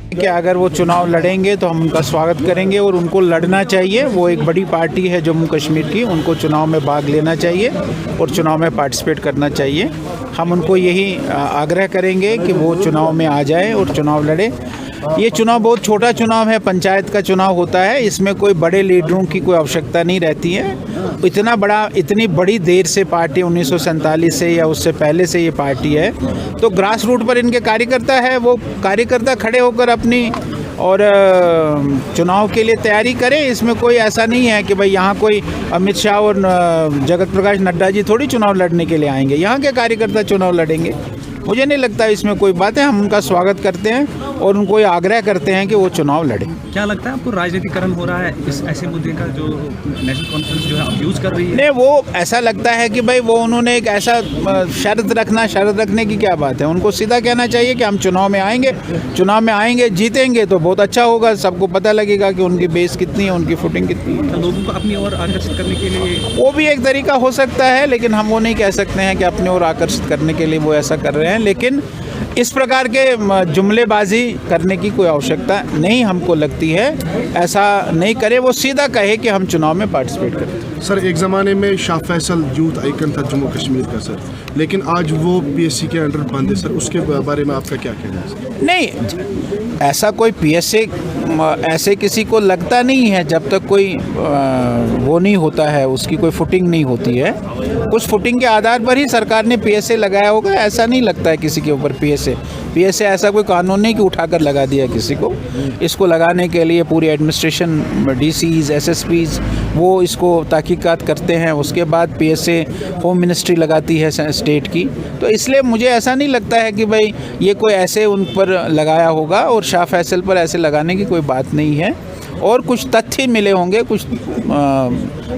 कि अगर वो चुनाव लड़ेंगे तो हम उनका स्वागत करेंगे और उनको लड़ना चाहिए। वो एक बड़ी पार्टी है जम्मू कश्मीर की, उनको चुनाव में भाग लेना चाहिए और चुनाव में पार्टिसिपेट करना चाहिए। हम उनको यही आग्रह करेंगे कि वो चुनाव में आ जाए और चुनाव लड़े। ये चुनाव बहुत छोटा चुनाव है, पंचायत का चुनाव होता है, इसमें कोई बड़े लीडरों की कोई आवश्यकता नहीं रहती है। इतनी बड़ी देर से पार्टी 1947 से या उससे पहले से ये पार्टी है, तो ग्रास रूट पर इनके कार्यकर्ता है, वो कार्यकर्ता खड़े होकर अपनी और चुनाव के लिए तैयारी करें। इसमें कोई ऐसा नहीं है कि भाई यहाँ कोई अमित शाह और जगत प्रकाश नड्डा जी थोड़ी चुनाव लड़ने के लिए आएंगे, यहाँ के कार्यकर्ता चुनाव लड़ेंगे। मुझे नहीं लगता इसमें कोई बात है। हम उनका स्वागत करते हैं और उनको ये आग्रह करते हैं कि वो चुनाव लड़े। क्या लगता है आपको राजनीतिकरण हो रहा है इस ऐसे मुद्दे का जो नेशनल कॉन्फ्रेंस जो है अब यूज़ कर रही है? नहीं, वो ऐसा लगता है कि भाई वो उन्होंने एक ऐसा शर्त रखने की क्या बात है। उनको सीधा कहना चाहिए कि हम चुनाव में आएंगे जीतेंगे तो बहुत अच्छा होगा, सबको पता लगेगा कि उनकी बेस कितनी है, उनकी फुटिंग कितनी है। लोगों को अपनी ओर आकर्षित करने के लिए वो भी एक तरीका हो सकता है, लेकिन हम वो नहीं कह सकते हैं कि अपनी ओर आकर्षित करने के लिए वो ऐसा कर रहे हैं। लेकिन इस प्रकार के जुमलेबाजी करने की कोई आवश्यकता नहीं हमको लगती है। ऐसा नहीं करे, वो सीधा कहे कि हम चुनाव में पार्टिसिपेट करें। सर, एक ज़माने में शाह फैसल यूथ आइकन था जम्मू कश्मीर का सर, लेकिन आज वो पीएससी के अंडर बंद है सर, उसके बारे में आपका क्या कहना है सर? नहीं, ऐसा कोई पीएससी ऐसे किसी को लगता नहीं है जब तक कोई वो नहीं होता है, उसकी कोई फुटिंग नहीं होती है। उस फुटिंग के आधार पर ही सरकार ने पीएससी लगाया होगा। ऐसा नहीं लगता है किसी के ऊपर पीएससी ऐसा कोई कानून नहीं कि उठाकर लगा दिया किसी को। इसको लगाने के लिए पूरी एडमिनिस्ट्रेशन, डीसीज, एसएसपीज वो इसको तहकीकात करते हैं, उसके बाद पीएससी होम मिनिस्ट्री लगाती है स्टेट की। तो इसलिए मुझे ऐसा नहीं लगता है कि भाई ये कोई ऐसे उन पर लगाया होगा, और शाह फैसल पर ऐसे लगाने की कोई बात नहीं है। और कुछ तथ्य मिले होंगे, कुछ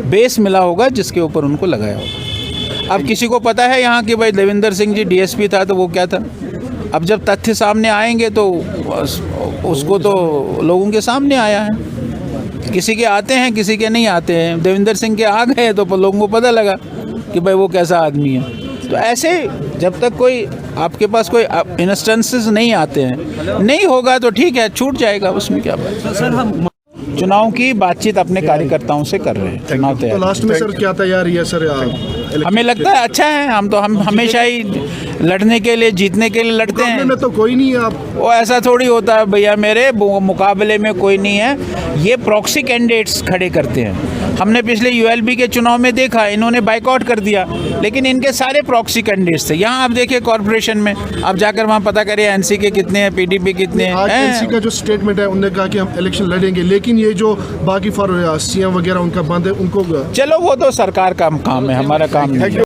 बेस मिला होगा जिसके ऊपर उनको लगाया होगा। अब किसी को पता है यहाँ कि भाई देविंदर सिंह जी डीएसपी था तो वो क्या था। अब जब तथ्य सामने आएंगे तो उसको तो लोगों के सामने आया है। किसी के आते हैं, किसी के नहीं आते हैं। देविंदर सिंह के आ गए तो लोगों को पता लगा कि भाई वो कैसा आदमी है। तो ऐसे जब तक कोई आपके पास कोई इंस्टेंसेस नहीं आते हैं, नहीं होगा तो ठीक है, छूट जाएगा, उसमें क्या बात है। सर, हम चुनाव की बातचीत अपने कार्यकर्ताओं से कर रहे हैं। चुनाव तो लास्ट में सर क्या तैयारी है सर? हमें लगता है अच्छा है। हम हमेशा ही लड़ने के लिए, जीतने के लिए लड़ते हैं। में तो कोई नहीं है। आप वो ऐसा थोड़ी होता है भैया, मेरे मुकाबले में कोई नहीं है। ये प्रॉक्सी कैंडिडेट्स खड़े करते हैं। हमने पिछले यूएलबी के चुनाव में देखा, इन्होंने बाइकआउट कर दिया, लेकिन इनके सारे प्रॉक्सी कैंडिडेट्स थे। यहाँ आप देखिए कॉर्पोरेशन में, आप जाकर वहाँ पता करिए एनसी के कितने हैं, पीडीपी कितने हैं। एनसी का जो स्टेटमेंट है, उन्होंने कहा कि हम इलेक्शन लड़ेंगे, लेकिन ये जो बाकी फॉर सीएम वगैरह उनका बंद है, उनको चलो वो तो सरकार का काम है, हमारा काम नहीं है।